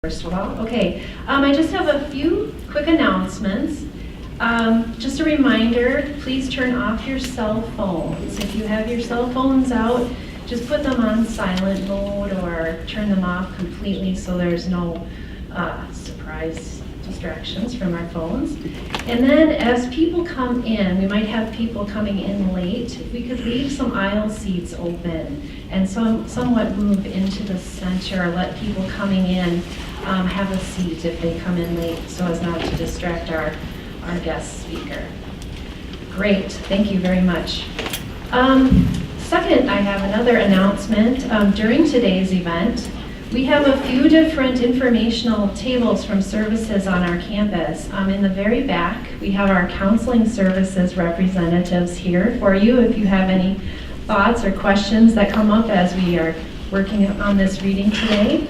First of all, okay, I just have a few quick announcemements. Just a reminder, please turn off your cell phones. If you have your cell phones out, just put them on silent mode or turn them off completely so there's no surprise distractions from our phones. And then as people come in, we might have people coming in late, if we could leave some aisle seats open and somewhat move into the center, let people coming in have a seat if they come in late so as not to distract our guest speaker. Great, thank you very much. Second, I have another announcement. During today's event, we have a few different informational tables from services on our campus. In the very back, we have our counseling services representatives here for you if you have any thoughts or questions that come up as we are working on this reading today.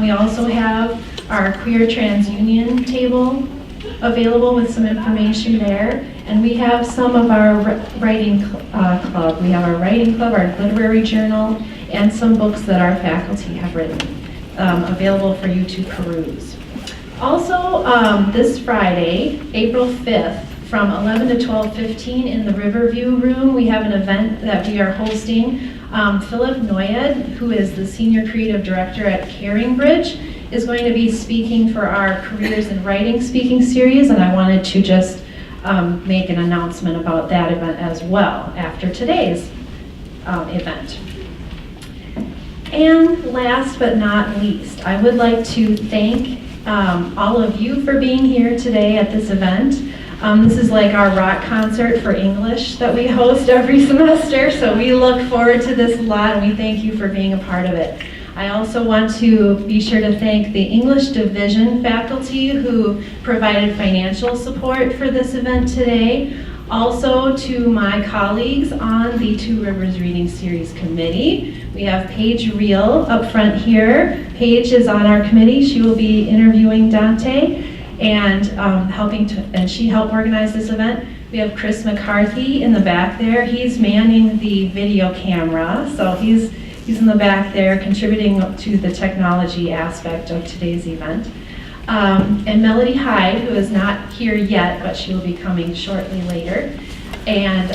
We also have our Queer TransUnion table available with some information there. And we have some of our writing club. We have our writing club, our literary journal, and some books that our faculty have written available for you to peruse. Also, this Friday, April 5th, from 11 to 12:15 in the Riverview room, we have an event that we are hosting. Philip Noyed, who is the Senior Creative Director at Caringbridge, is going to be speaking for our Careers in Writing speaking series, and I wanted to just make an announcement about that event as well after today's event. And last but not least, I would like to thank all of you for being here today at this event. This is like our rock concert for English that we host every semester, so we look forward to this a lot and we thank you for being a part of it. I also want to be sure to thank the English Division faculty who provided financial support for this event today. Also to my colleagues on the Two Rivers Reading Series Committee. We have Paige Reel up front here. Paige is on our committee. She will be interviewing Donte and she helped organize this event. We have Chris McCarthy in the back there. He's manning the video camera, so he's in the back there contributing to the technology aspect of today's event. And Melody Hyde, who is not here yet, but she will be coming shortly later. And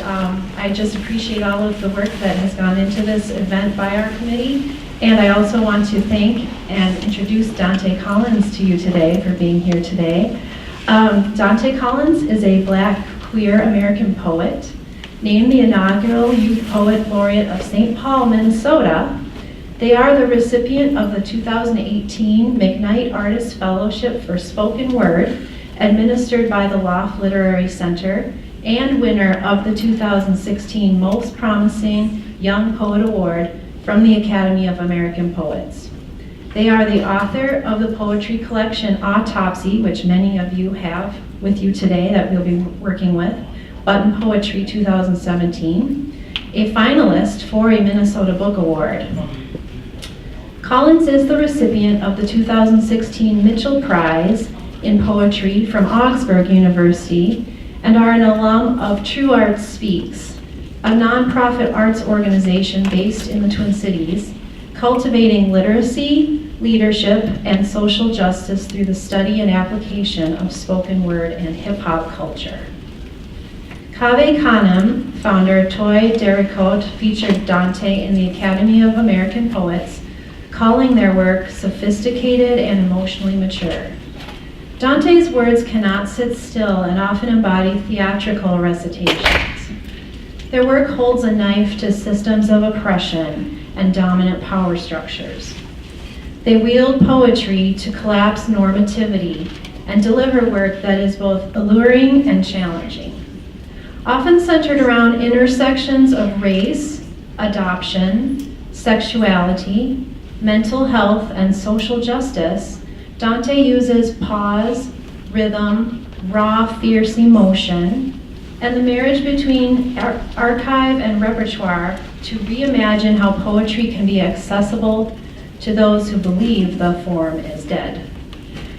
I just appreciate all of the work that has gone into this event by our committee. And I also want to thank and introduce Donte Collins to you today for being here today. Donte Collins is a Black queer American poet, named the inaugural Youth Poet Laureate of St. Paul, Minnesota. They are the recipient of the 2018 McKnight Artist Fellowship for Spoken Word, administered by the Loft Literary Center, and winner of the 2016 Most Promising Young Poet Award from the Academy of American Poets. They are the author of the poetry collection Autopsy, which many of you have with you today that we'll be working with, Button Poetry 2017, a finalist for a Minnesota Book Award. Collins is the recipient of the 2016 Mitchell Prize in Poetry from Augsburg University and are an alum of True Art Speaks, a nonprofit arts organization based in the Twin Cities, cultivating literacy, leadership, and social justice through the study and application of spoken word and hip-hop culture. Kaveh Khanum, founder Toy Dericotte, featured Donte in the Academy of American Poets, calling their work sophisticated and emotionally mature. Dante's words cannot sit still and often embody theatrical recitations. Their work holds a knife to systems of oppression and dominant power structures. They wield poetry to collapse normativity and deliver work that is both alluring and challenging. Often centered around intersections of race, adoption, sexuality, mental health, and social justice, Donte uses pause, rhythm, raw, fierce emotion, and the marriage between archive and repertoire to reimagine how poetry can be accessible to those who believe the form is dead.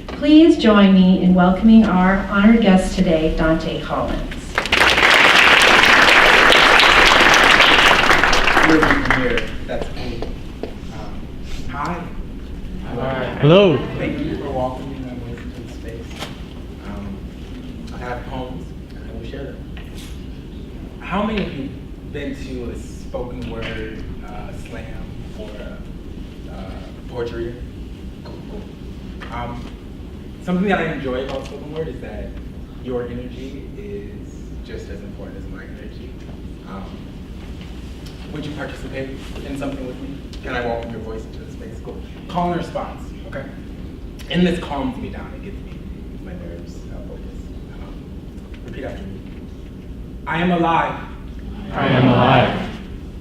Please join me in welcoming our honored guest today, Donte Collins. Here, that's me. Hi. Hi. Hello. Thank you for welcoming me into the space. I have poems, and I will share them. How many of you been to a spoken word slam or poetry reading? Cool. Something that I enjoy about spoken word is that your energy is just as important as my energy. Would you participate in something with me? Can I welcome your voice into the space? Cool. Call and response, okay? And this calms me down. It gives me my nerves focused. Repeat after me. I am alive. I am alive.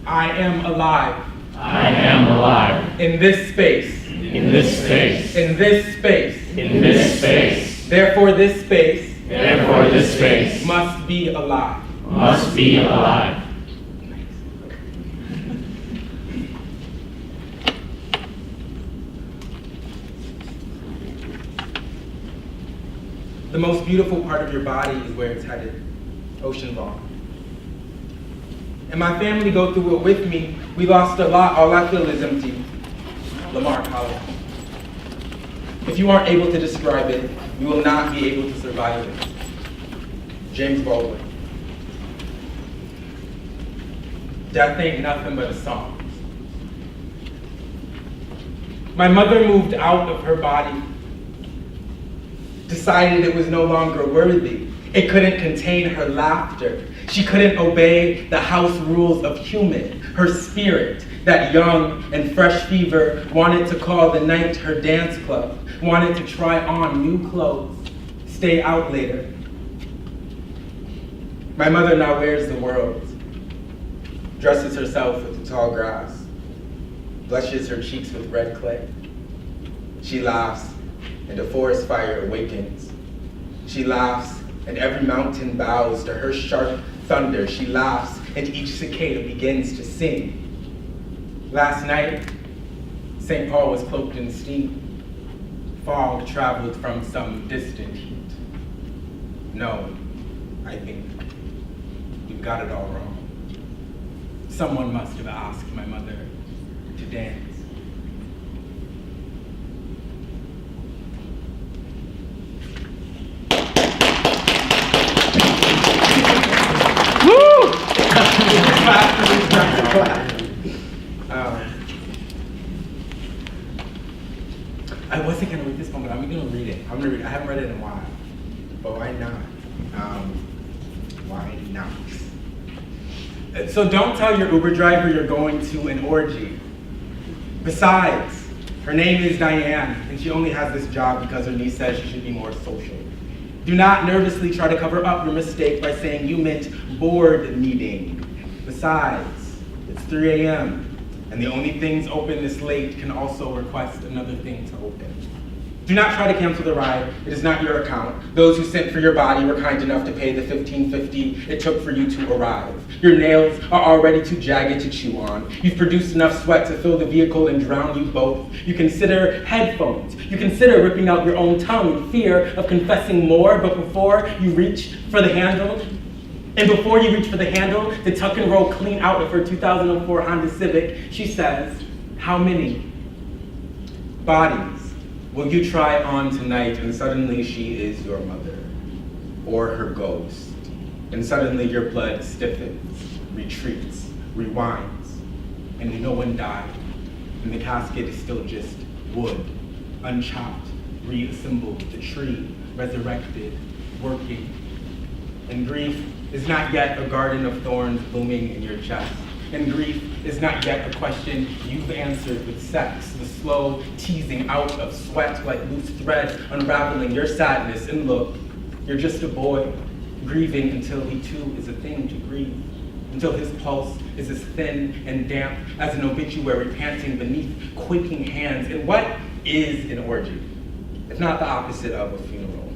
I am alive. I am alive. In this space. In this space. In this space. In this space. Therefore this space. Therefore this space Must be alive. must be alive. The most beautiful part of your body is where it's headed, ocean ball. And my family go through it with me. We lost a lot, all I feel is empty. Lamar Collins. If you aren't able to describe it, you will not be able to survive it. James Baldwin. Death ain't nothing but a song. My mother moved out of her body, decided it was no longer worthy. It couldn't contain her laughter. She couldn't obey the house rules of human. Her spirit, that young and fresh fever, wanted to call the night her dance club, wanted to try on new clothes, stay out later. My mother now wears the world, dresses herself with the tall grass, blushes her cheeks with red clay. She laughs, and a forest fire awakens. She laughs, and every mountain bows to her sharp thunder. She laughs, and each cicada begins to sing. Last night, St. Paul was cloaked in steam. Fog traveled from some distant heat. No, I think you've got it all wrong. Someone must have asked my mother to dance. I wasn't gonna read this one, but I'm gonna read it. I'm gonna read it. I haven't read it in a while, but why not? Why not? So don't tell your Uber driver you're going to an orgy. Besides, her name is Diane, and she only has this job because her niece says she should be more social. Do not nervously try to cover up your mistake by saying you meant board meeting. Besides, it's 3 a.m., and the only things open this late can also request another thing to open. Do not try to cancel the ride. It is not your account. Those who sent for your body were kind enough to pay the $15.50 it took for you to arrive. Your nails are already too jagged to chew on. You've produced enough sweat to fill the vehicle and drown you both. You consider headphones. You consider ripping out your own tongue in fear of confessing more, but before you reach for the handle, to tuck and roll clean out of her 2004 Honda Civic, she says, how many bodies will you try on tonight? And suddenly she is your mother, or her ghost. And suddenly your blood stiffens, retreats, rewinds, and no one died. And the casket is still just wood, unchopped, reassembled, the tree, resurrected, working. And grief is not yet a garden of thorns blooming in your chest. And grief is not yet a question you've answered with sex, the slow teasing out of sweat like loose threads unraveling your sadness. And look, you're just a boy, grieving until he too is a thing to grieve, until his pulse is as thin and damp as an obituary panting beneath quaking hands. And what is an orgy? If not the opposite of a funeral,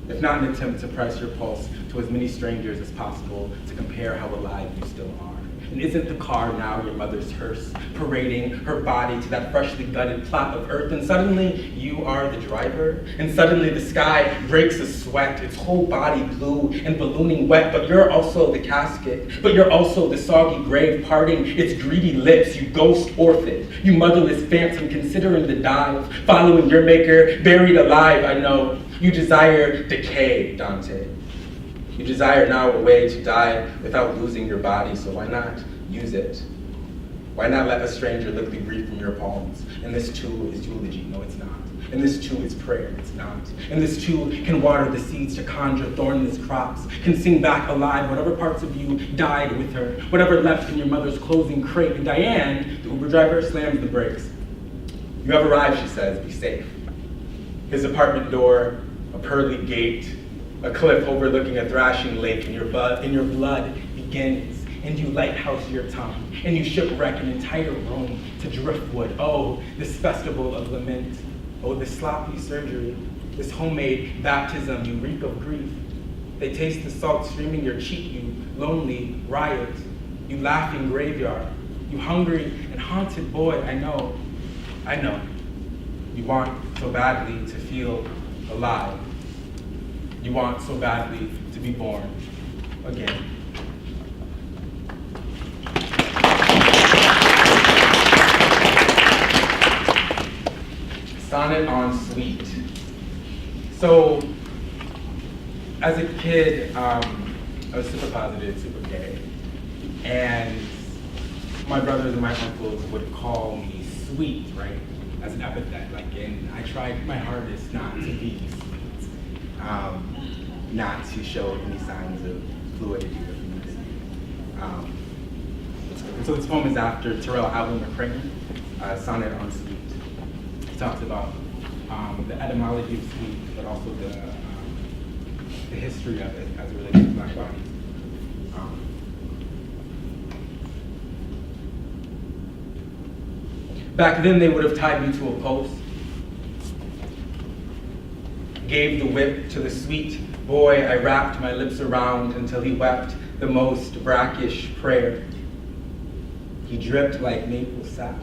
if not an attempt to press your pulse to as many strangers as possible to compare how alive you still are. And isn't the car now your mother's hearse, parading her body to that freshly gutted plot of earth? And suddenly you are the driver, and suddenly the sky breaks a sweat, its whole body blue and ballooning wet. But you're also the casket, but you're also the soggy grave parting its greedy lips. You ghost orphan, you motherless phantom, considering the dive, following your maker, buried alive. I know you desire decay, Donte. You desire now a way to die without losing your body, so why not use it? Why not let a stranger lick the grief from your palms? And this too is eulogy, no it's not. And this too is prayer, it's not. And this too can water the seeds to conjure thornless crops, can sing back alive whatever parts of you died with her, whatever left in your mother's closing crate. And Diane, the Uber driver, slams the brakes. You have arrived, she says, be safe. His apartment door, a pearly gate, a cliff overlooking a thrashing lake, and your blood begins, and you lighthouse your tongue, and you shipwreck an entire room to driftwood. Oh, this festival of lament. Oh, this sloppy surgery, this homemade baptism, you reek of grief. They taste the salt streaming your cheek, you lonely riot, you laughing graveyard, you hungry and haunted boy. I know. You want so badly to feel alive. You want so badly to be born again. Sonnet on Sweet. So, as a kid, I was super positive, super gay. And my brothers and my uncles would call me sweet, right? As an epithet, and I tried my hardest not to be sweet. Not to show any signs of fluidity or fluidity. So this poem is after Terrell Alvin McCracken, Sonnet on Sweet. He talks about the etymology of sweet, but also the history of it as it relates to Black bodies. Back then they would have tied me to a post, gave the whip to the sweet boy I wrapped my lips around until he wept the most brackish prayer. He dripped like maple sap.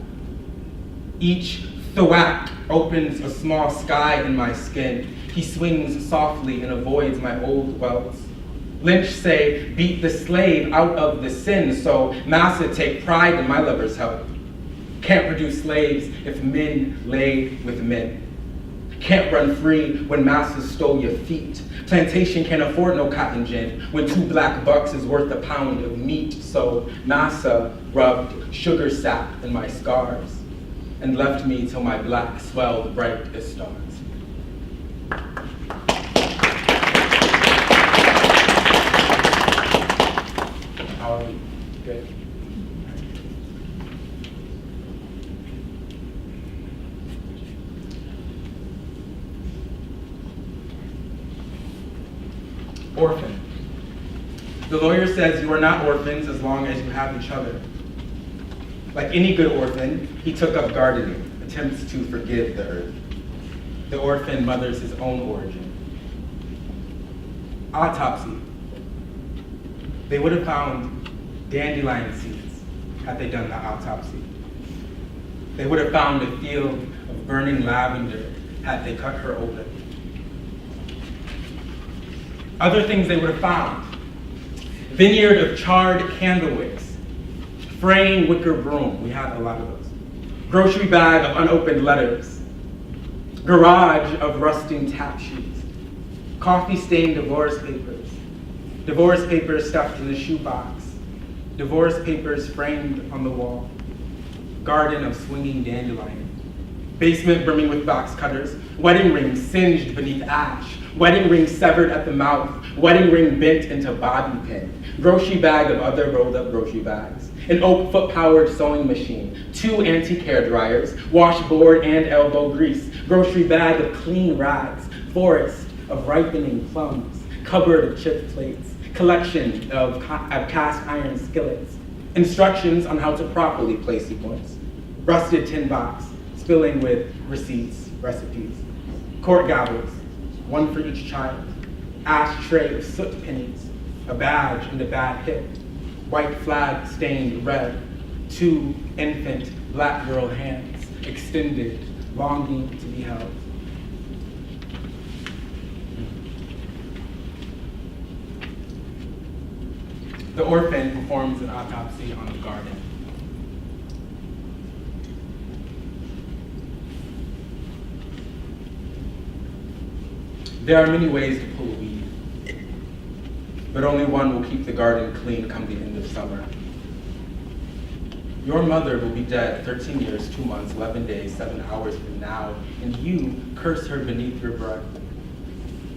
Each thwack opens a small sky in my skin. He swings softly and avoids my old welts. Lynch say, beat the slave out of the sin, so massa take pride in my lover's help. Can't produce slaves if men lay with men. Can't run free when massa stole your feet. Plantation can't afford no cotton gin when 2 black bucks is worth a pound of meat. So massa rubbed sugar sap in my scars and left me till my black swelled bright as stars. How are we? Good? Orphan. The lawyer says you are not orphans as long as you have each other. Like any good orphan, he took up gardening, attempts to forgive the earth. The orphan mothers his own origin. Autopsy. They would have found dandelion seeds had they done the autopsy. They would have found a field of burning lavender had they cut her open. Other things they would have found: vineyard of charred candle wicks, fraying wicker broom, we had a lot of those, grocery bag of unopened letters, garage of rusting tap sheets, coffee-stained divorce papers stuffed in the shoebox, divorce papers framed on the wall, garden of swinging dandelion, basement brimming with box cutters, wedding rings singed beneath ash, wedding ring severed at the mouth, wedding ring bent into bobby pin, grocery bag of other rolled up grocery bags, an oak foot-powered sewing machine, 2 antique hair dryers, washboard and elbow grease, grocery bag of clean rags, forest of ripening plums, cupboard of chipped plates, collection of cast iron skillets, instructions on how to properly place sequence, rusted tin box, spilling with receipts, recipes, court gavels, 1 for each child, ashtray of soot pennies, a badge and a bad hip, white flag stained red, 2 infant black girl hands extended, longing to be held. The orphan performs an autopsy on the garden. There are many ways to pull a weed, but only one will keep the garden clean come the end of summer. Your mother will be dead 13 years, 2 months, 11 days, 7 hours from now, and you curse her beneath your breath.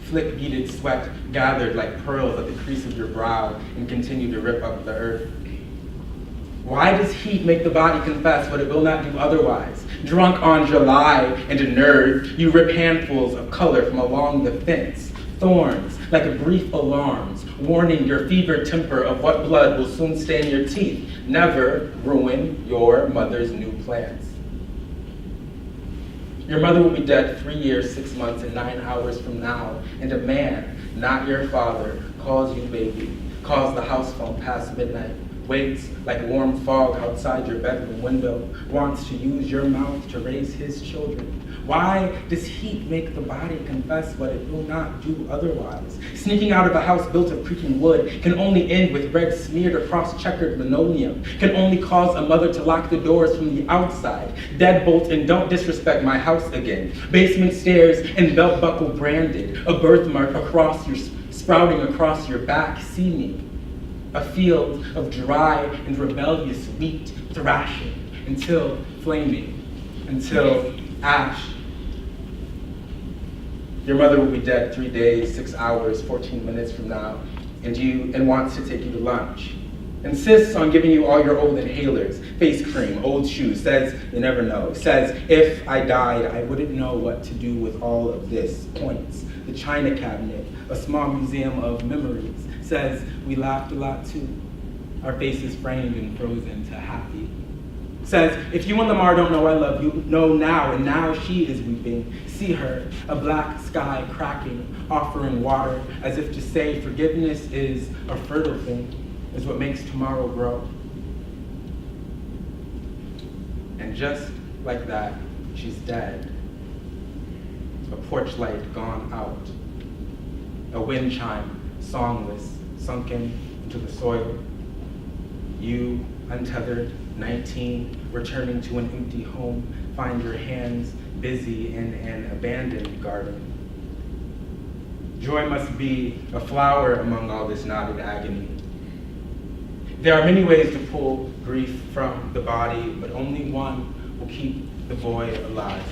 Flick beaded sweat gathered like pearls at the crease of your brow and continue to rip up the earth. Why does heat make the body confess what it will not do otherwise? Drunk on July and unnerved, you rip handfuls of color from along the fence, thorns like a brief alarms, warning your fevered temper of what blood will soon stain your teeth. Never ruin your mother's new plans. Your mother will be dead 3 years, 6 months, and 9 hours from now, and a man, not your father, calls you baby, calls the house phone past midnight, waits like warm fog outside your bedroom window, wants to use your mouth to raise his children. Why does heat make the body confess what it will not do otherwise? Sneaking out of a house built of creaking wood can only end with red smeared across checkered linoleum, can only cause a mother to lock the doors from the outside. Deadbolt and don't disrespect my house again. Basement stairs and belt buckle branded, a birthmark across your sprouting across your back. See me. A field of dry and rebellious wheat thrashing until flaming, until ash. Your mother will be dead 3 days, 6 hours, 14 minutes from now, and wants to take you to lunch. Insists on giving you all your old inhalers, face cream, old shoes, says you never know. Says if I died, I wouldn't know what to do with all of this. Points the china cabinet, a small museum of memories. Says we laughed a lot too, our faces framed and frozen to happy. Says, if you and Lamar don't know I love you, know now, and now she is weeping. See her, a black sky cracking, offering water, as if to say forgiveness is a fertile thing, is what makes tomorrow grow. And just like that, she's dead. A porch light gone out. A wind chime, songless, sunken into the soil. You, untethered, 19, returning to an empty home, find your hands busy in an abandoned garden. Joy must be a flower among all this knotted agony. There are many ways to pull grief from the body, but only one will keep the boy alive.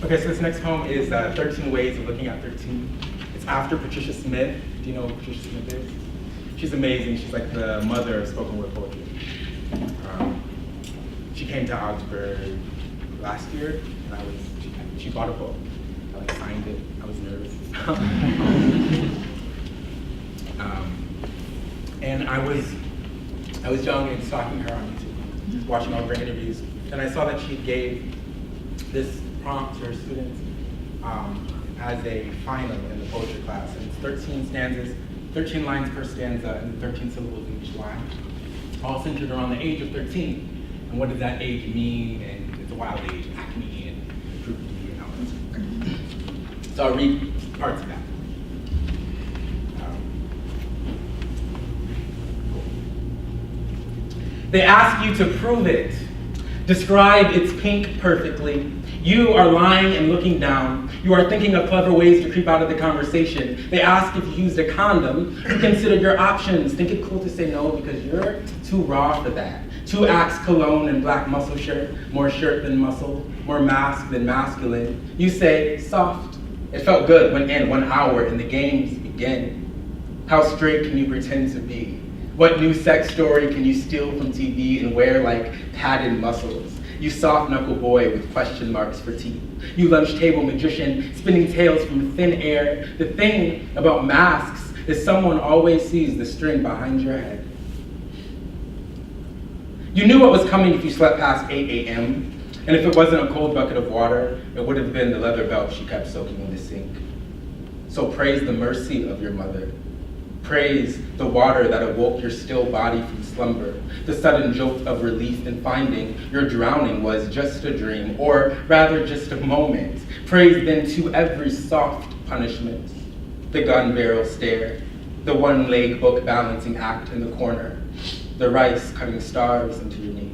Okay, so this next poem is 13 Ways of Looking at 13. It's after Patricia Smith. Do you know who Patricia Smith is? She's amazing. She's like the mother of spoken word poetry. She came to Augsburg last year, and she bought a book. I signed it. I was nervous. And I was young and stalking her on YouTube, watching all of her interviews, and I saw that she gave this prompt to her students as a final in the poetry class. And it's 13 stanzas, 13 lines per stanza, and 13 syllables in each line, all centered around the age of 13. And what does that age mean? And it's a wild age, acne and puberty and all that. So I'll read parts of that. They ask you to prove it. Describe its pink perfectly. You are lying and looking down. You are thinking of clever ways to creep out of the conversation. They ask if you used a condom. You considered your options. Think it cool to say no because you're too raw for that. 2 Axe cologne and black muscle shirt. More shirt than muscle. More mask than masculine. You say soft. It felt good when in 1 hour and the games begin. How straight can you pretend to be? What new sex story can you steal from TV and wear like padded muscles? You soft knuckle boy with question marks for teeth. You lunch table magician spinning tales from thin air. The thing about masks is someone always sees the string behind your head. You knew what was coming if you slept past 8 a.m. And if it wasn't a cold bucket of water, it would have been the leather belt she kept soaking in the sink. So praise the mercy of your mother. Praise the water that awoke your still body from slumber, the sudden jolt of relief in finding your drowning was just a dream, or rather just a moment. Praise then to every soft punishment, the gun barrel stare, the one-leg book balancing act in the corner, the rice cutting stars into your knees.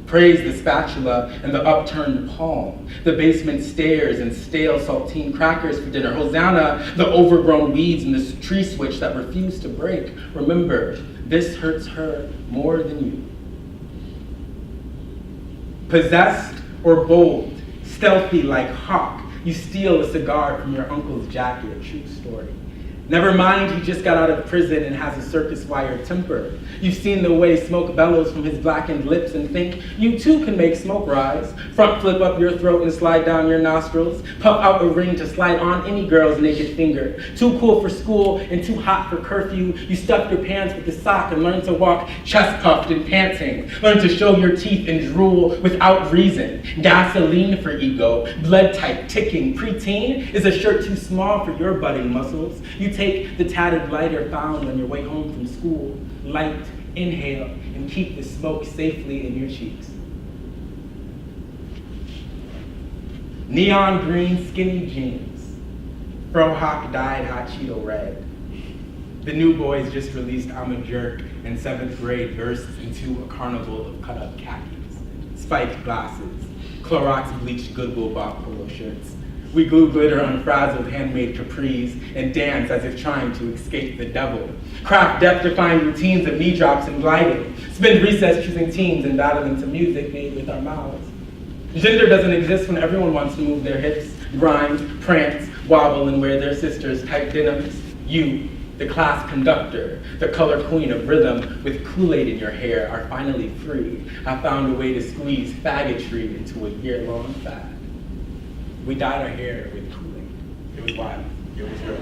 Praise the spatula and the upturned palm, the basement stairs and stale saltine crackers for dinner. Hosanna, the overgrown weeds and the tree switch that refuse to break. Remember, this hurts her more than you. Possessed or bold, stealthy like hawk, you steal a cigar from your uncle's jacket. True story. Never mind, he just got out of prison and has a circus wire temper. You've seen the way smoke bellows from his blackened lips and think you too can make smoke rise. Front flip up your throat and slide down your nostrils. Puff out a ring to slide on any girl's naked finger. Too cool for school and too hot for curfew. You stuff your pants with the sock and learn to walk chest puffed and panting. Learn to show your teeth and drool without reason. Gasoline for ego. Blood type ticking. Preteen is a shirt too small for your budding muscles. You take the tattered lighter found on your way home from school. Light, inhale, and keep the smoke safely in your cheeks. Neon green skinny jeans. Fro Hawk dyed hot Cheeto red. The new boys just released I'm a Jerk, and 7th grade bursts into a carnival of cut-up khakis, spiked glasses, Clorox bleached Goodwill Bob polo shirts. We glue glitter on frazzled handmade capris and dance as if trying to escape the devil. Craft depth-defying routines of knee drops and gliding. Spend recess choosing teams and battle into music made with our mouths. Gender doesn't exist when everyone wants to move their hips, grind, prance, wobble, and wear their sisters' tight denims. You, the class conductor, the color queen of rhythm with Kool-Aid in your hair, are finally free. I found a way to squeeze faggotry into a year-long fad. We dyed our hair with Kool-Aid. It was wild. It was real.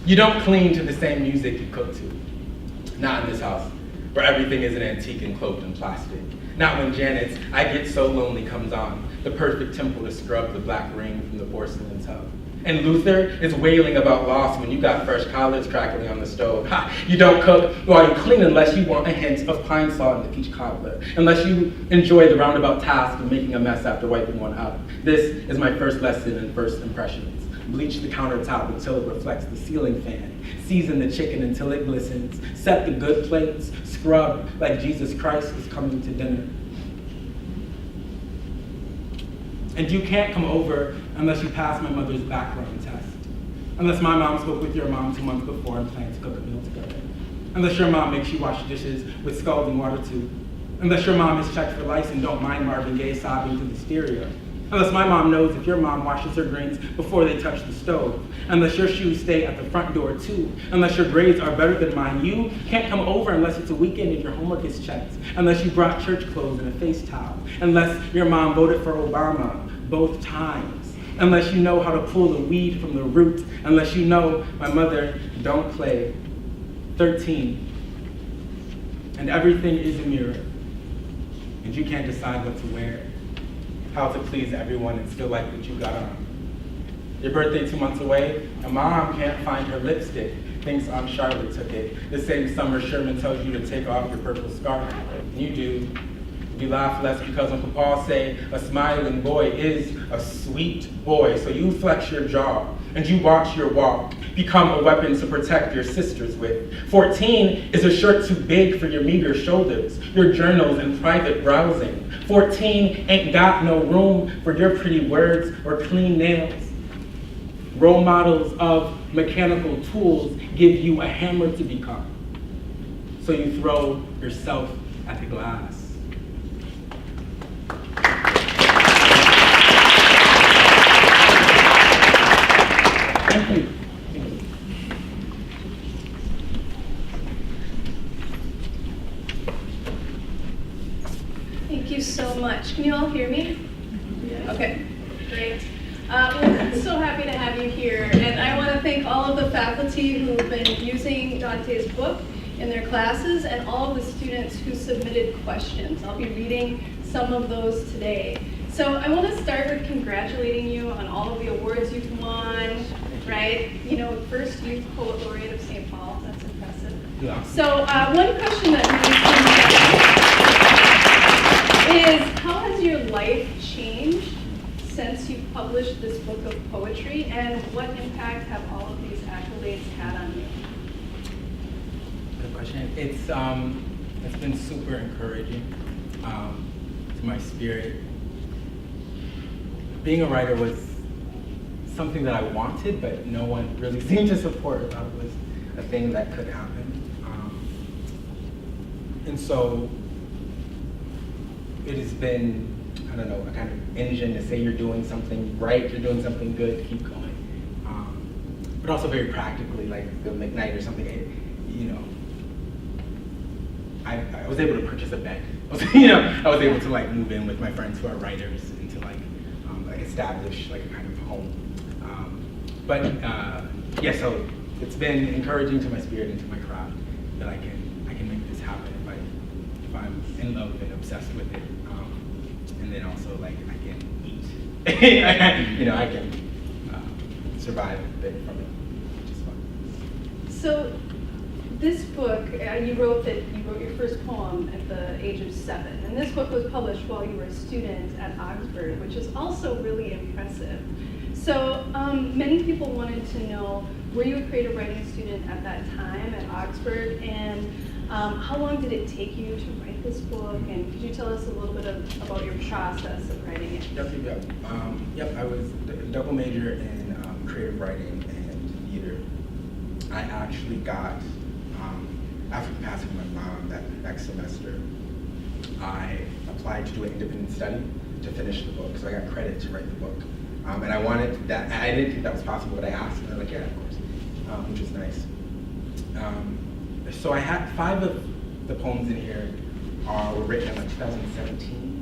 You don't cling to the same music you cook to. Not in this house, where everything is an antique and cloaked in plastic. Not when Janet's I Get So Lonely comes on, the perfect temple to scrub the black ring from the porcelain tub. And Luther is wailing about loss when you got fresh collards crackling on the stove. Ha! You don't cook while you clean unless you want a hint of pine salt in the peach cobbler. Unless you enjoy the roundabout task of making a mess after wiping one out. This is my first lesson in first impressions. Bleach the countertop until it reflects the ceiling fan. Season the chicken until it glistens. Set the good plates. Scrub like Jesus Christ is coming to dinner. And you can't come over unless you pass my mother's background test. Unless my mom spoke with your mom 2 months before and planned to cook a meal together. Unless your mom makes you wash dishes with scalding water too. Unless your mom is checked for lice and don't mind Marvin Gaye sobbing to the stereo. Unless my mom knows if your mom washes her greens before they touch the stove. Unless your shoes stay at the front door too. Unless your grades are better than mine. You can't come over unless it's a weekend and your homework is checked. Unless you brought church clothes and a face towel. Unless your mom voted for Obama both times. Unless you know how to pull the weed from the root. Unless you know my mother don't play. 13. And everything is a mirror. And you can't decide what to wear. How to please everyone and still like what you got on. Your birthday 2 months away, and mom can't find her lipstick, thinks Aunt Charlotte took it. The same summer Sherman tells you to take off your purple scarf. And you do. You laugh less because Uncle Paul say a smiling boy is a sweet boy. So you flex your jaw and you watch your walk become a weapon to protect your sisters with. 14 is a shirt too big for your meager shoulders, your journals and private browsing. 14 ain't got no room for your pretty words or clean nails. Role models of mechanical tools give you a hammer to become. So you throw yourself at the glass. Thank you. Thank you so much. Can you all hear me? Okay, great. We're so happy to have you here, and I want to thank all of the faculty who've been using Donte's book in their classes and all of the students who submitted questions. I'll be reading some of those today. So I want to start with congratulating you on all of the awards you've won, right? You know, first Youth Poet Laureate of St. Paul, that's impressive. Yeah. So one question that really comes up is, how has your life changed since you published this book of poetry, and what impact have all of these accolades had on you? Good question. It's been super encouraging to my spirit. Being a writer was something that I wanted, but no one really seemed to support. I thought it was a thing that could happen. And so it has been, I don't know, a kind of engine to say you're doing something right, you're doing something good, keep going. But also very practically, like the McKnight or something, you know, I was able to purchase a bed. I was able to like move in with my friends who are writers and to like establish like a kind of home. Yeah, so it's been encouraging to my spirit and to my craft that I can make this happen if I'm in love and obsessed with it. And then also like I can eat. I can survive a bit from it, which is fun. So this book, you wrote your first poem at the age of 7, and this book was published while you were a student at Oxford, which is also really impressive. So many people wanted to know, were you a creative writing student at that time at Oxford, and how long did it take you to write this book, and could you tell us a little bit about your process of writing it? Yep, I was a double major in creative writing and theater. I actually got, after the passing of my mom that next semester, I applied to do an independent study to finish the book, so I got credit to write the book. And I wanted that, I didn't think that was possible, but I asked, and they're like, yeah, of course, which was nice. So I had 5 of the poems in here were written in like 2017.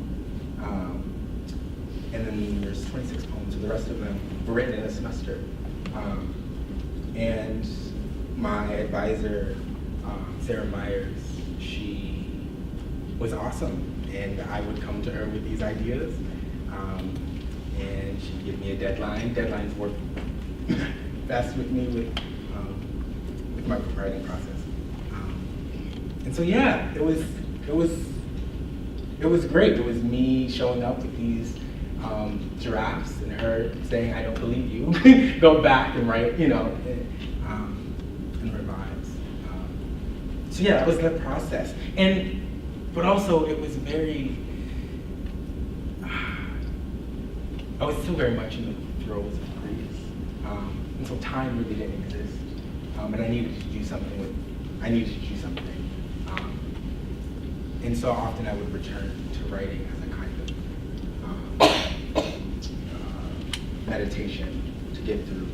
And then there's 26 poems, so the rest of them were written in a semester. And my advisor, Sarah Myers, she was awesome, and I would come to her with these ideas, and she'd give me a deadline. Deadlines work best with me with my writing process. And so yeah, it was great. It was me showing up with these drafts and her saying, "I don't believe you. Go back and write," and revise. So yeah, that was the process. But also it was very. I was still very much in the throes of grief, and so time really didn't exist, and I needed to do something. And so often I would return to writing as a kind of meditation to get through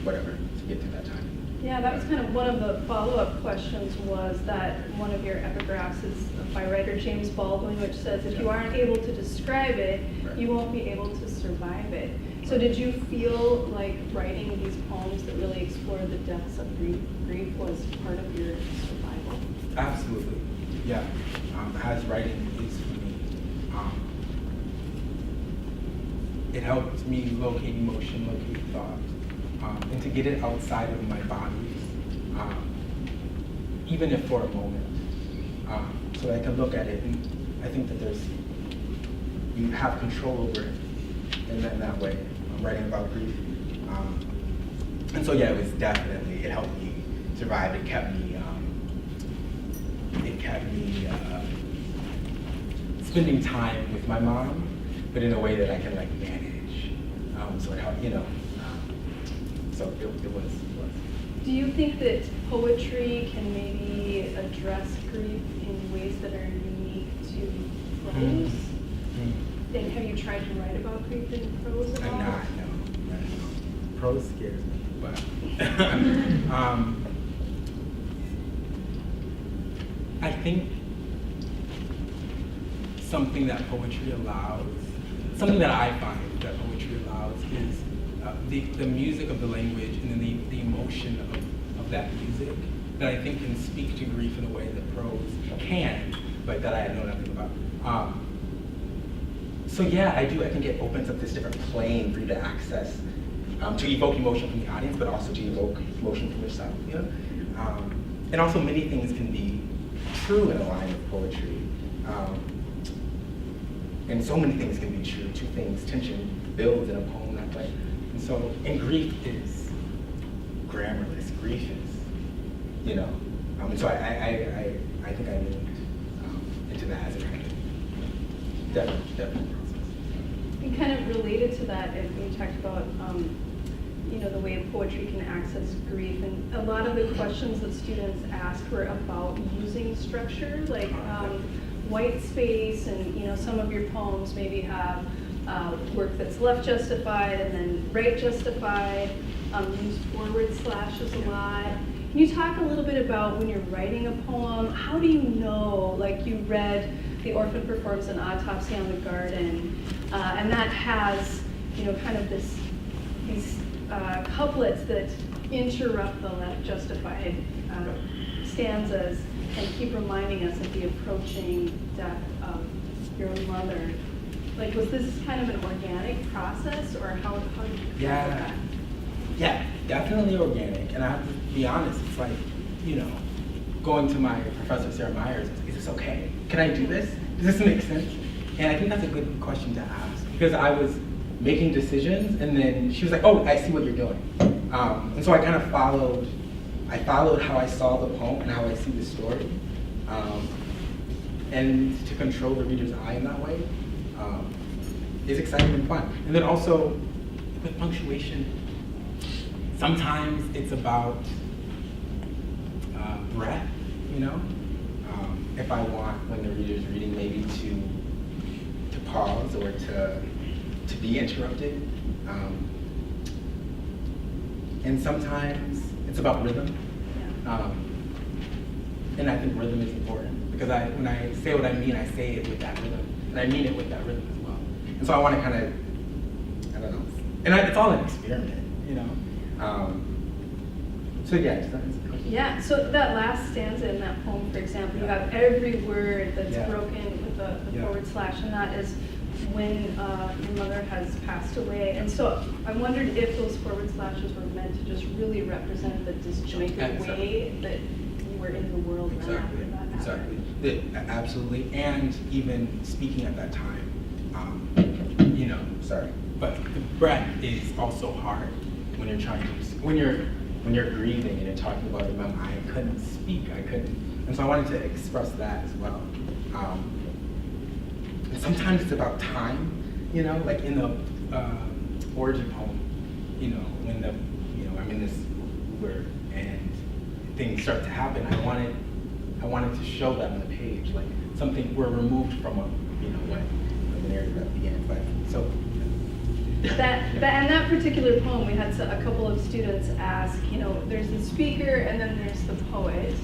to get through that time. Yeah, that was kind of one of the follow-up questions, was that one of your epigraphs is by writer James Baldwin, which says, if you aren't able to describe it, you won't be able to survive it. So did you feel like writing these poems that really explore the depths of grief was part of your survival? Absolutely, yeah. As writing is for me, it helped me locate emotion, locate thought, and to get it outside of my body, even if for a moment, so that I can look at it, and I think that you have control over it in that way. I'm writing about grief, and so yeah, it helped me survive. It kept me spending time with my mom, but in a way that I can like manage. So it helped, so it was. Do you think that poetry can maybe address grief in ways that are unique to prose? Mm-hmm. And have you tried to write about grief in prose at all? I'm not, no. Prose scares me, but I think something that I find that poetry allows is the music of the language, and then the emotion of that music that I think can speak to grief in a way that prose can, but that I know nothing about. So yeah, I think it opens up this different plane for you to access, to evoke emotion from the audience, but also to evoke emotion from yourself. You know? And also many things can be true in a line of poetry. And so many things can be true. Two things, tension builds in a poem that way. And grief is grammarless. Grief is, you know. And so I think I moved into that as a kind of definite process. And kind of related to that, if you talked about, you know, the way poetry can access grief, and a lot of the questions that students asked were about using structure, like white space, and you know, some of your poems maybe have work that's left justified and then right justified. Use forward slashes a lot. Can you talk a little bit about when you're writing a poem, how do you know, like you read The Orphan Performs an Autopsy on the Garden, and that has, you know, kind of these couplets that interrupt the left justified stanzas and keep reminding us of the approaching death of your mother. Like, was this kind of an organic process, or how did you come up with that? Yeah, definitely organic. And I have to be honest, it's like, you know, going to my professor, Sarah Myers, is this okay? Can I do this? Does this make sense? And I think that's a good question to ask, because I was making decisions, and then she was like, oh, I see what you're doing. And so I kind of followed how I saw the poem and how I see the story. And to control the reader's eye in that way is exciting and fun. And then also, with punctuation, sometimes it's about breath, you know? If I want, when the reader's reading, maybe to pause or to be interrupted. And sometimes it's about rhythm. And I think rhythm is important, because when I say what I mean, I say it with that rhythm. And I mean it with that rhythm as well. And so I want to kind of, I don't know. And it's all an experiment, you know? So yeah, does that answer the question? Yeah, so that last stanza in that poem, for example, you have every word that's broken with the forward slash, and that is when your mother has passed away. And so I wondered if those forward slashes were meant to just really represent the disjointed way that you were in the world right after that happened. Exactly. Absolutely. And even speaking at that time, you know, sorry, but the breath is also hard when you're trying to, when you're grieving and you're talking about your mom. I couldn't speak, and so I wanted to express that as well. And sometimes it's about time, you know, like in the origin poem, you know, when I'm in this Uber and things start to happen, I wanted to show that on the page, like something we're removed from when the narrative begins. But so. And that particular poem, we had a couple of students ask, you know, there's the speaker and then there's the poet,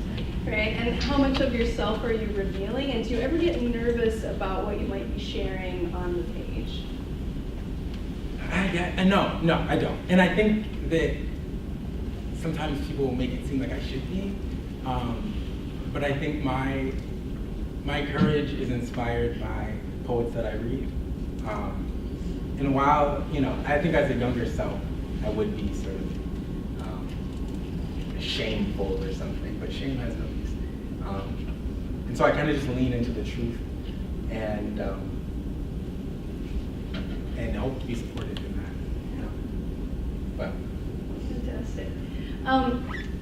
right? And how much of yourself are you revealing? And do you ever get nervous about what you might be sharing on the page? No, I don't. And I think that sometimes people make it seem like I should be, but I think my courage is inspired by poets that I read. And while, you know, I think as a younger self, I would be sort of shameful or something, but shame has no use. And so I kind of just lean into the truth and hope to be supported in that, you know. But. Fantastic.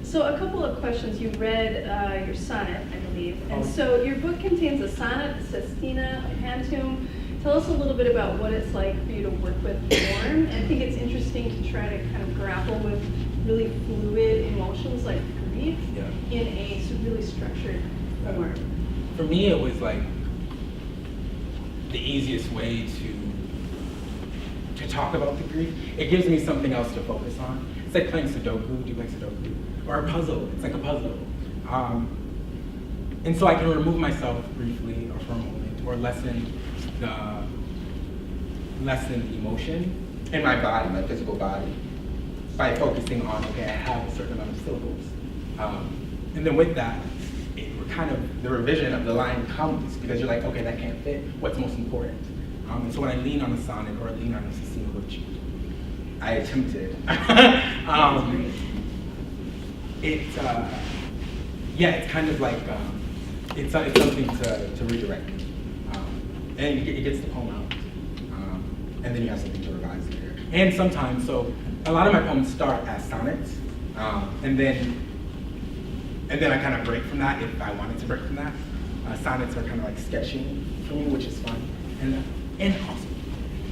So a couple of questions. You read your sonnet, I believe. And so your book contains a sonnet, a sestina, a pantoum. Tell us a little bit about what it's like for you to work with form. And I think it's interesting to try to kind of grapple with really fluid emotions like grief in a really structured form. For me, it was like the easiest way to talk about the grief. It gives me something else to focus on. It's like playing Sudoku. Do you play Sudoku? Or a puzzle. It's like a puzzle. And so I can remove myself briefly or for a moment, or lessen the emotion in my body, my physical body, by focusing on, okay, I have a certain amount of syllables. And then with that, kind of the revision of the line comes because you're like, okay, that can't fit. What's most important? And so when I lean on a sonnet or lean on a Cecile, which I attempted, it's kind of like it's something to redirect, and it gets the poem out, and then you have something to revise later. And sometimes, so a lot of my poems start as sonnets, and then I kind of break from that if I wanted to break from that. Sonnets are kind of like sketching for me, which is fun. And also,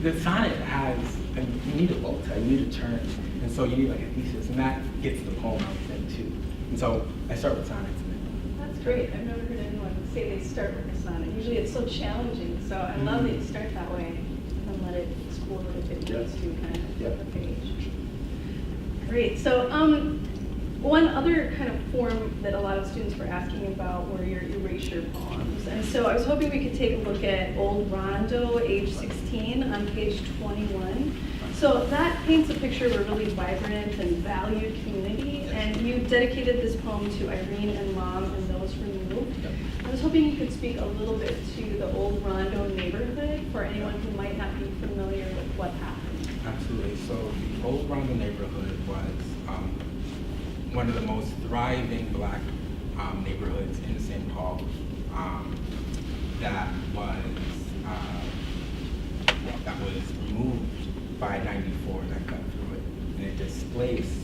the sonnet has, you need a volta, you need a turn, and so you need like a thesis, and that gets the poem out then too. And so I start with sonnets. That's great. I've never heard anyone say they start with a sonnet. Usually it's so challenging, so I love that you start that way and let it explode if it needs to kind of the page. Great. So one other kind of form that a lot of students were asking about were your erasure poems. And so I was hoping we could take a look at Old Rondo, age 16, on page 21. So that paints a picture of a really vibrant and valued community, and you dedicated this poem to Irene and Mom and those removed. I was hoping you could speak a little bit to the Old Rondo neighborhood for anyone who might not be familiar with what happened. Absolutely. So the Old Rondo neighborhood was one of the most thriving Black neighborhoods in St. Paul that was removed by 94 that cut through it, and it displaced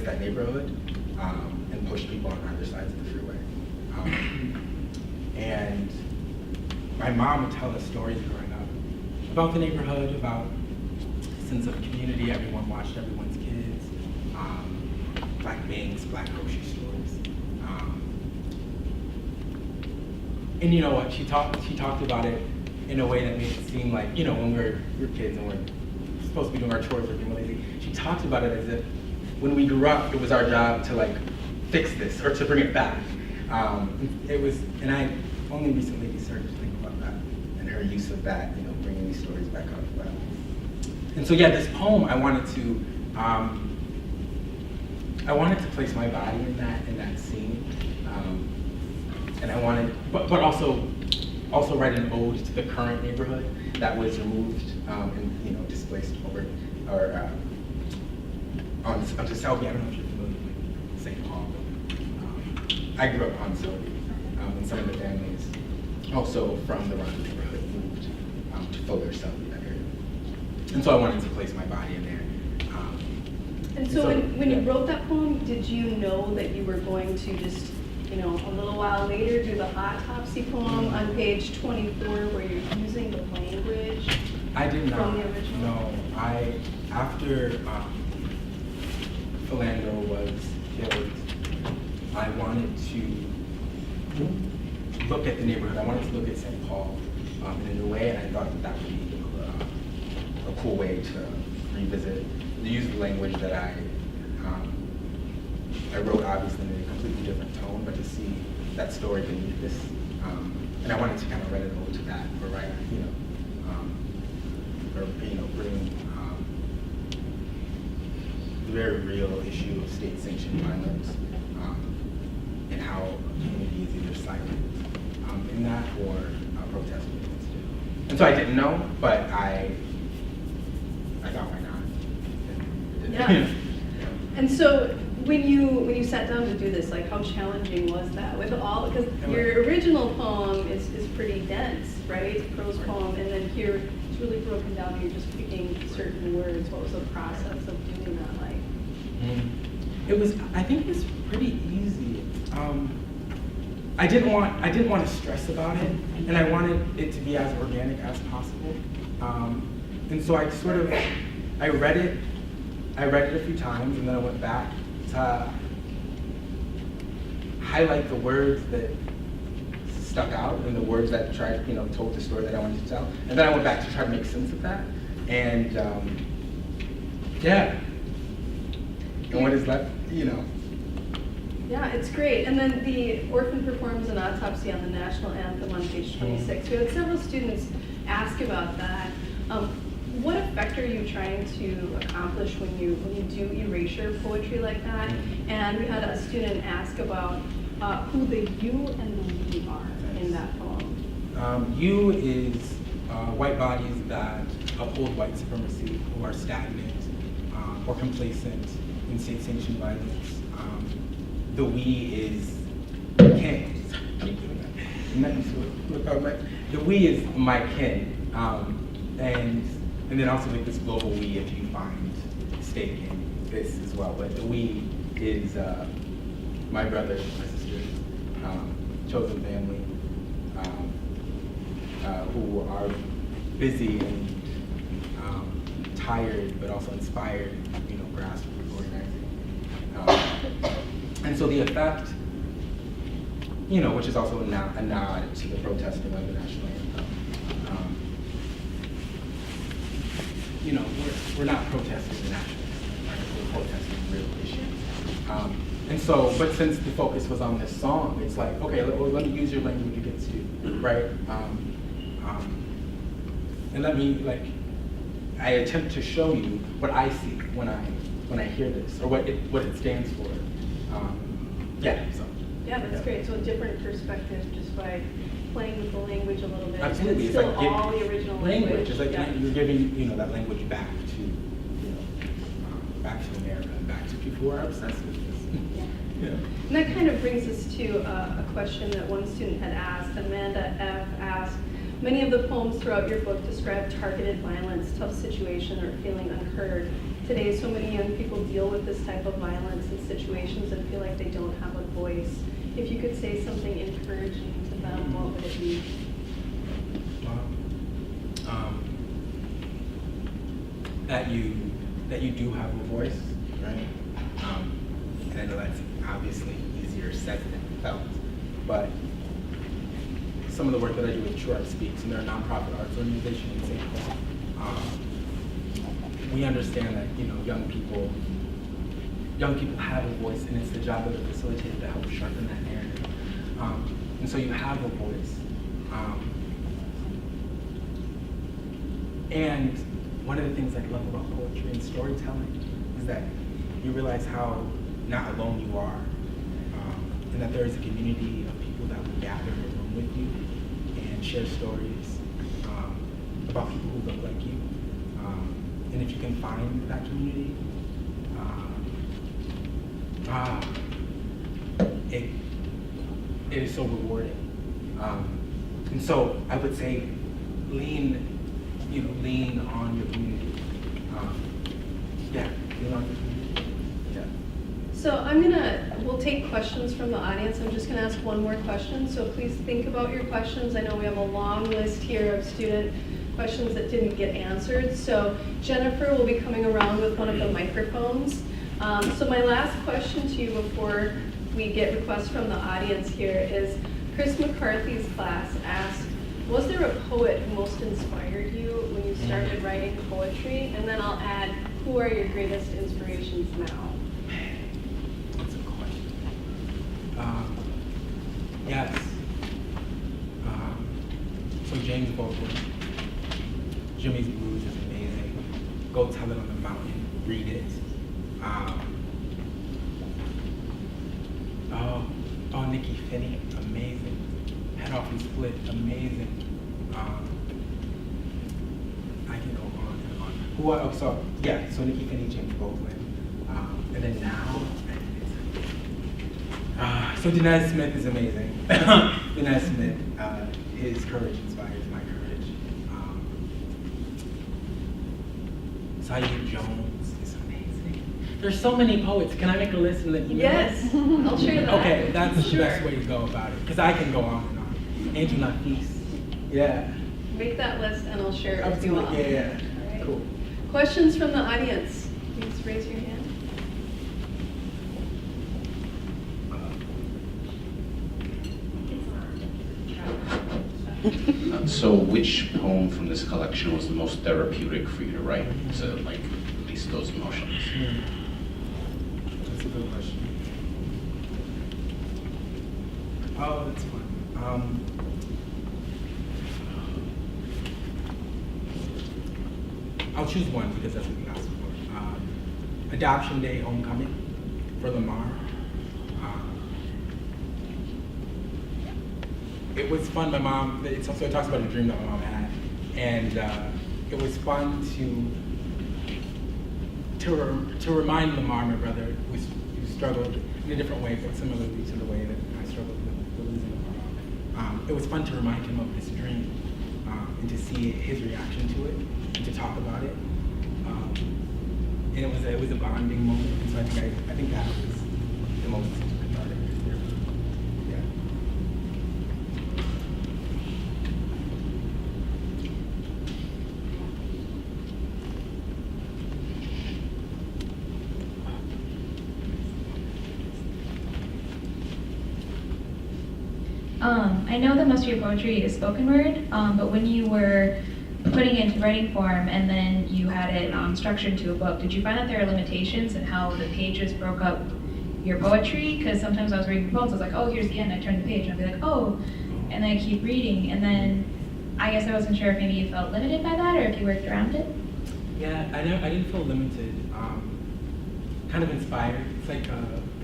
that neighborhood and pushed people on either sides of the freeway. And my mom would tell us stories growing up about the neighborhood, about a sense of community. Everyone watched everyone's kids. Black banks, Black grocery stores. And you know what, she talked about it in a way that made it seem like, you know, when we're kids and we're supposed to be doing our chores or being lazy, she talked about it as if when we grew up, it was our job to like fix this or to bring it back. And I only recently started to think about that and her use of that, you know, bringing these stories back up. And so yeah, this poem, I wanted to place my body in that scene, and I wanted, but also write an ode to the current neighborhood that was removed and, you know, displaced over or onto Selby. I don't know if you're familiar with St. Paul. I grew up on Selby, and some of the families also from the Rondo neighborhood moved to Fuller, Selby, that area. And so I wanted to place my body in there. And so when you wrote that poem, did you know that you were going to just, you know, a little while later do the autopsy poem on page 24 where you're using the language I did not. From the original? No, after Philando was killed, I wanted to look at the neighborhood. I wanted to look at St. Paul in a new way, and I thought that would be a cool way to revisit, to use the language that I wrote, obviously in a completely different tone, but to see that story beneath this. And I wanted to kind of write an ode to that, or write, bring the very real issue of state-sanctioned violence and how community is either silent in that or protesting against it. And so I didn't know, but I thought, why not? Yeah. And so when you sat down to do this, like how challenging was that with all, because your original poem is pretty dense, right? It's a prose poem, and then here it's really broken down and you're just picking certain words. What was the process of doing that like? I think it was pretty easy. I didn't want to stress about it, and I wanted it to be as organic as possible. And so I read it a few times, and then I went back to highlight the words that stuck out and the words that told the story that I wanted to tell. And then I went back to try to make sense of that. And and what is left, Yeah, it's great. And then the orphan performs an autopsy on the national anthem on page 26. We had several students ask about that. what effect are you trying to accomplish when you do erasure poetry like that? And we had a student ask about who the you and the we are in that poem. You is white bodies that uphold white supremacy, who are stagnant or complacent in state-sanctioned violence. The we is kin. The we is my kin, and then also like this global we if you find stake in this as well. But the we is my brother, my sister, chosen family, who are busy and tired, but also inspired, grassroots organizing. And so the effect, which is also a nod to the protesting of the national anthem. We're not protesting the national anthem, right? We're protesting real issues. And so, but since the focus was on this song, it's like, okay, let me use your language against you, right? And let me, I attempt to show you what I see when I hear this, or what it stands for. Yeah, that's great. So a different perspective just by playing with the language a little bit. Absolutely. It's still all the original language. It's like you're giving that language back to back to America and back to people who are obsessed with this. Yeah. And that kind of brings us to a question that one student had asked. Amanda F. asked, many of the poems throughout your book describe targeted violence, tough situation, or feeling unheard. Today, so many young people deal with this type of violence in situations and feel like they don't have a voice. If you could say something encouraging to them, what would it be? That you do have a voice, right? And that's obviously easier said than felt. But some of the work that I do with True Art Speaks, and they're a nonprofit arts organization in St. Paul. We understand that young people have a voice, and it's the job of the facilitator to help sharpen that narrative. And so you have a voice. And one of the things I love about poetry and storytelling is that you realize how not alone you are, and that there is a community of people that will gather in a room with you and share stories about people who look like you. And if you can find that community, it is so rewarding. And so I would say lean on your community. Lean on your community. Yeah. So we'll take questions from the audience. I'm just gonna ask one more question, so please think about your questions. I know we have a long list here of student questions that didn't get answered. So Jennifer will be coming around with one of the microphones. So my last question to you before we get requests from the audience here is, Chris McCarthy's class asked, was there a poet who most inspired you when you started writing poetry? And then I'll add, who are your greatest inspirations now? That's a question. Yes. So James Baldwin, Jimmy's Blues is amazing. Go Tell It on the Mountain, read it. Nikki Finney, amazing. Head Off and Split, amazing. I can go on and on. So Nikki Finney, James Baldwin. And then now, so Denez Smith is amazing. Denez Smith, his courage inspires my courage. Saeed Jones is amazing. There's so many poets. Can I make a list and let you know? Yes, I'll share that. Okay, that's the Sure. best way to go about it. Because I can go on and on. Andrew Nafis. Yeah. Make that list and I'll share it with you all. Absolutely. Yeah. All right. Cool. Questions from the audience? Please raise your hand. So which poem from this collection was the most therapeutic for you to write? So release those emotions? That's a good question. Oh, that's fun. choose one because that's what you asked for. Adoption Day Homecoming for Lamar. It was fun. My mom, so it talks about a dream that my mom had, and it was fun to remind Lamar, my brother, who struggled in a different way, but similarly to the way that I struggled with losing Lamar. It was fun to remind him of this dream and to see his reaction to it and to talk about it. And it was a bonding moment, and so I think that was the most cathartic. Yeah. I know that most of your poetry is spoken word, but when you were putting it into writing form and then you had it structured into a book, did you find that there are limitations in how the pages broke up your poetry? Because sometimes I was reading poems, I was like, oh, here's the end, I turned the page, and I'd be like, oh, and then I keep reading, and then I guess I wasn't sure if maybe you felt limited by that or if you worked around it. Yeah, I didn't feel limited. Kind of inspired. It's like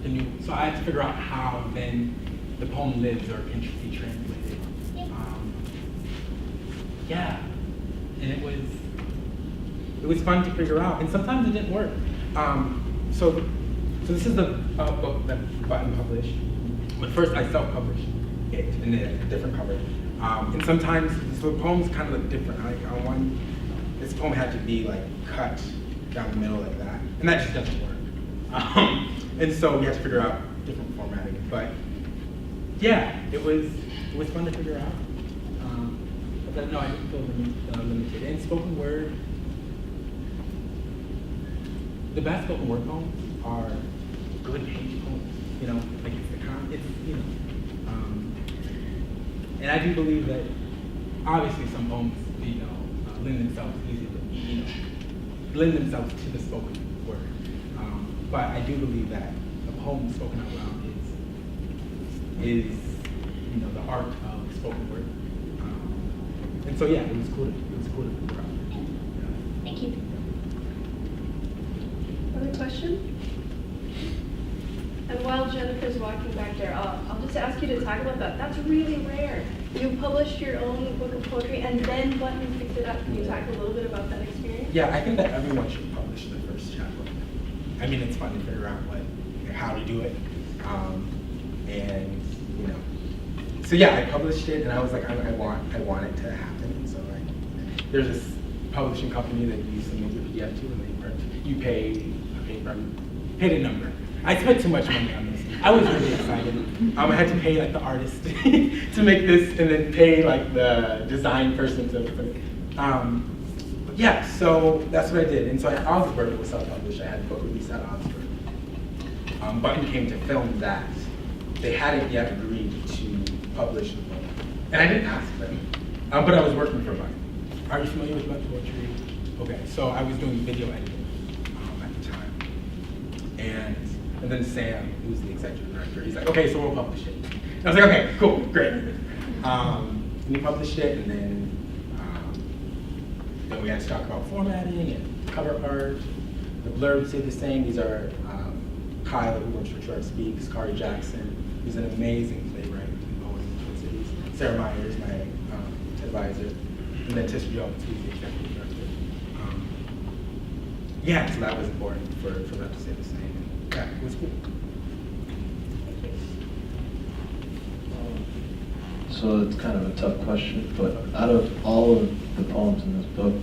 the new. So I had to figure out how then the poem lives or can be translated. Yeah, and it was fun to figure out, and sometimes it didn't work. So this is the book that Button published. But first I self-published it in a different cover. And sometimes so the poems kind of look different. Like on one, this poem had to be like cut down the middle like that, and that just doesn't work. And so we had to figure out different formatting. But yeah, it was fun to figure out. But no, I didn't feel limited. And spoken word, the best spoken word poems are good page poems. You know, like and I do believe that obviously some poems, lend themselves to the spoken word. But I do believe that a poem spoken out loud is the art of spoken word. And so yeah, it was cool to figure out. Yeah. Thank you. Other question? And while Jennifer's walking back there, I'll just ask you to talk about that. That's really rare. You published your own book of poetry and then Button picked it up. Can you talk a little bit about that experience? Yeah, I think that everyone should publish the first chapter. I mean, it's fun to figure out how to do it. So yeah, I published it and I was like, I want it to happen. And so there's this publishing company that you submit your PDF to and they print. You paid a number. I spent too much money on this. I was really excited. I had to pay like the artist to make this and then pay like the design person to put it. Yeah, so that's what I did. And so at Augsburg, it was self-published. I had the book released at Augsburg. Button came to film that. They hadn't yet agreed to publish the book. And I didn't ask them, but I was working for Button. Are you familiar with Button poetry? Okay, so I was doing video editing at the time. And then Sam, who's the executive director, he's like, okay, so we'll publish it. And I was like, okay, cool, great. And we published it, and then we had to talk about formatting and cover art. The blurbs say the same. These are Kyle, who works for Church Speaks, Kari Jackson, who's an amazing playwright in Bowen, Twin Cities. Sarah Myers, my advisor, and then Tisha Jones, who's the executive director. Yeah, so that was important for them to say the same. Yeah, it was cool. So it's kind of a tough question, but out of all of the poems in this book,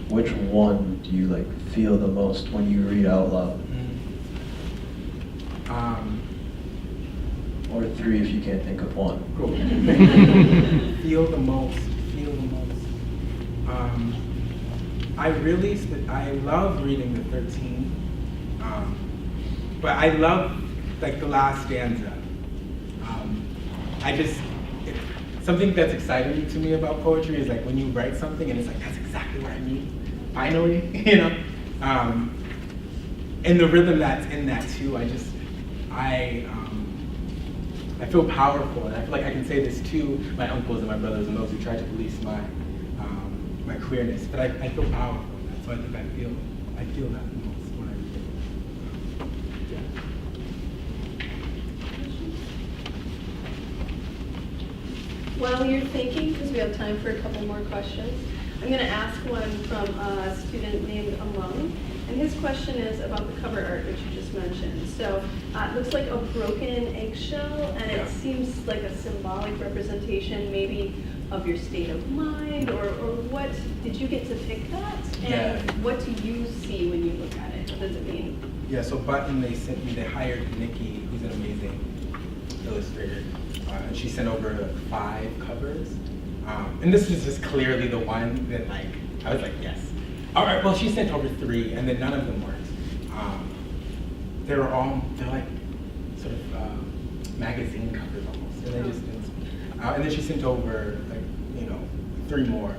which one do you feel the most when you read out loud? Or three if you can't think of one. Cool. Feel the most. I love reading the 13, but I love the last stanza. Something that's exciting to me about poetry is when you write something and it's that's exactly what I need. Finally, and the rhythm that's in that too. I feel powerful, and I feel like I can say this to my uncles and my brothers and those who try to police my queerness. But I feel powerful, and that's So I think I feel that the most when I read it. Yeah. While you're thinking, because we have time for a couple more questions, I'm going to ask one from a student named Among. And his question is about the cover art, which you just mentioned. So it looks like a broken eggshell, and Yeah. it seems like a symbolic representation maybe of your state of mind, or what, did you get to pick that? And Yeah. what do you see when you look at it? What does it mean? Yeah, so Button, they hired Nikki, who's an amazing illustrator, and she sent over 5 covers. And this was just clearly the one that, like, I was like, yes. All right, well, she sent over 3, and then none of them worked. They're like sort of magazine covers almost, and they just didn't. And then she sent over, like, 3 more.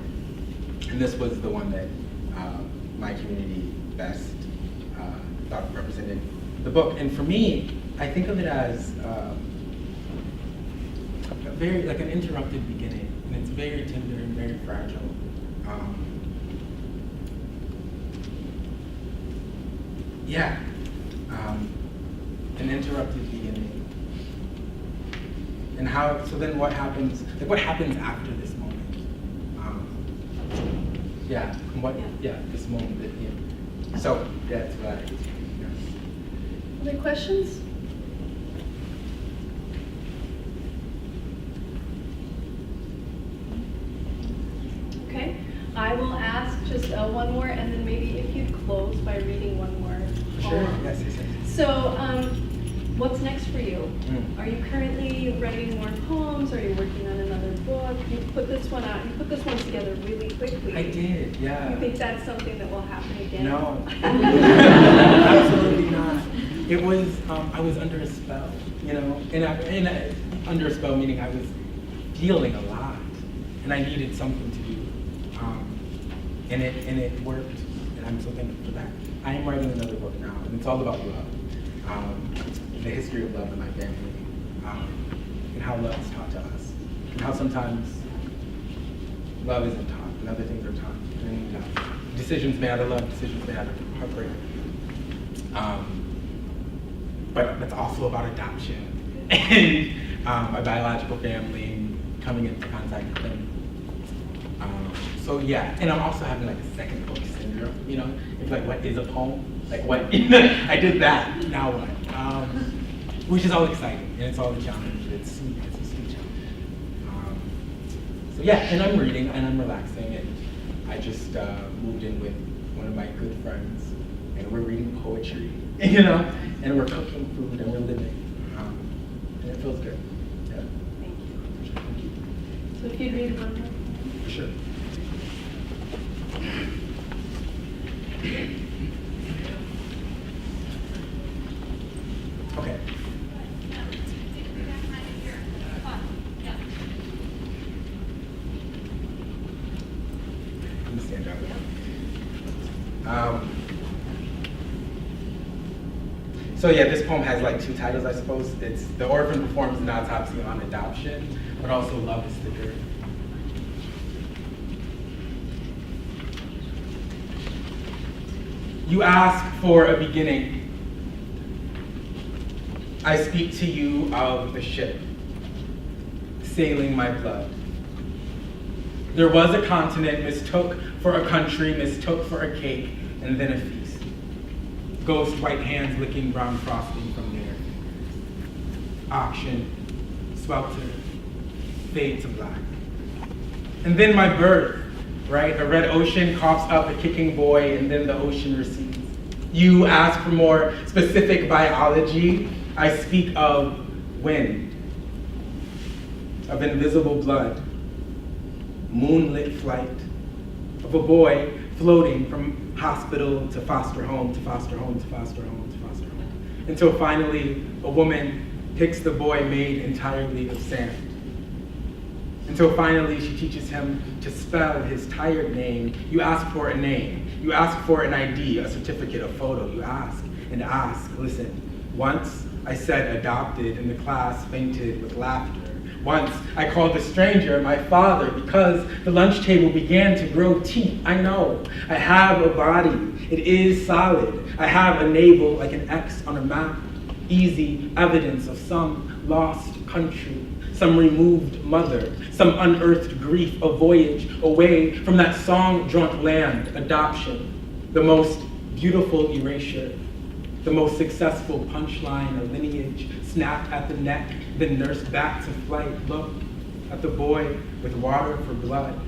And this was the one that my community best thought represented the book. And for me, I think of it as like an interrupted beginning, and it's very tender and very fragile. An interrupted beginning. And so then what happens, like what happens after this moment? This moment that, so that's what Other questions? Okay, I will ask just one more, and then maybe if you'd close by reading one more Sure, poem. yes. So, what's next for you? Are you currently writing more poems? Are you working on another book? You put this one out. You put this one together really quickly. I did, yeah. You think that's something that will happen again? No, absolutely not. It was, I was under a spell, and under a spell meaning I was feeling a lot, and I needed something to do, and it worked, and I'm so thankful for that. I am writing another book now, and it's all about love, the history of love in my family, and how love is taught to us, and how sometimes love isn't taught, and other things are taught, and decisions made out of love, decisions made out of heartbreak. But it's also about adoption and my biological family and coming into contact with them. So yeah, and I'm also having like a second book syndrome, It's like, what is a poem? Like what, I did that, now what? Which is all exciting, and it's all a challenge, it's sweet, it's a sweet challenge. So yeah, and I'm reading, and I'm relaxing, and I just moved in with one of my good friends, and we're reading poetry, and we're cooking food, and we're living, and it feels good. Yeah. Thank you. Thank you. So if you'd read one more. For sure. Okay. Let me stand up. So yeah, this poem has like 2 titles, I suppose. It's The Orphan Performs an Autopsy on Adoption, but also Love is the Dirt. You ask for a beginning. I speak to you of the ship, sailing my blood. There was a continent mistook for a country, mistook for a cake, and then a feast. Ghost white hands licking brown frosting from there. Auction, swelter, fade to black. And then my birth, right? A red ocean coughs up a kicking boy, and then the ocean recedes. You ask for more specific biology. I speak of wind, of invisible blood, moonlit flight, of a boy floating from hospital to foster home, to foster home, to foster home, to foster home, until finally a woman picks the boy made entirely of sand. Until finally she teaches him to spell his tired name. You ask for a name. You ask for an ID, a certificate, a photo. You ask and ask. Listen, once I said adopted and the class fainted with laughter Once I called a stranger my father because the lunch table began to grow teeth. I know I have a body. It is solid. I have a navel like an X on a map. Easy evidence of some lost country, some removed mother, some unearthed grief, a voyage away from that song-drunk land, adoption, the most beautiful erasure, the most successful punchline, a lineage snapped at the neck, then nursed back to flight. Look at the boy with water for blood.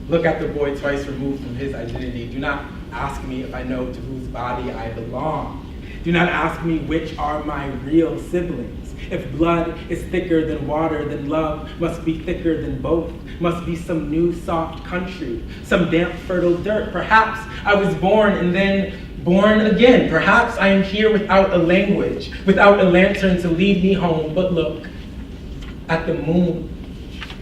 Look at the boy twice removed from his identity. Do not ask me if I know to whose body I belong. Do not ask me which are my real siblings. If blood is thicker than water, then love must be thicker than both. Must be some new soft country, some damp fertile dirt. Perhaps I was born and then born again. Perhaps I am here without a language, without a lantern to lead me home. But look at the moon,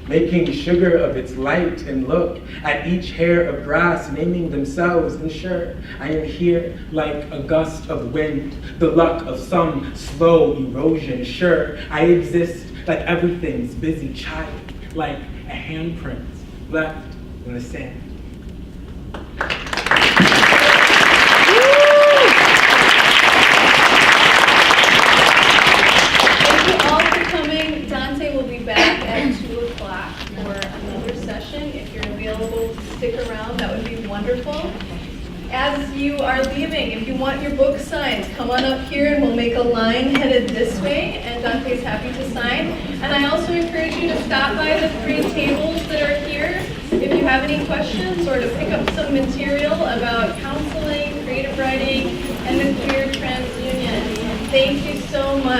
making sugar of its light, and look at each hair of grass naming themselves. And sure, I am here like a gust of wind, the luck of some slow erosion. Sure, I exist like everything's busy child, like a handprint left in the sand. Donte will be back at 2 o'clock for another session. If you're available to stick around, that would be wonderful. As you are leaving, if you want your book signed, come on up here and we'll make a line headed this way, and Donte's happy to sign. And I also encourage you to stop by the 3 tables that are here if you have any questions, or to pick up some material about counseling, creative writing, and the Queer Trans Union. Thank you so much.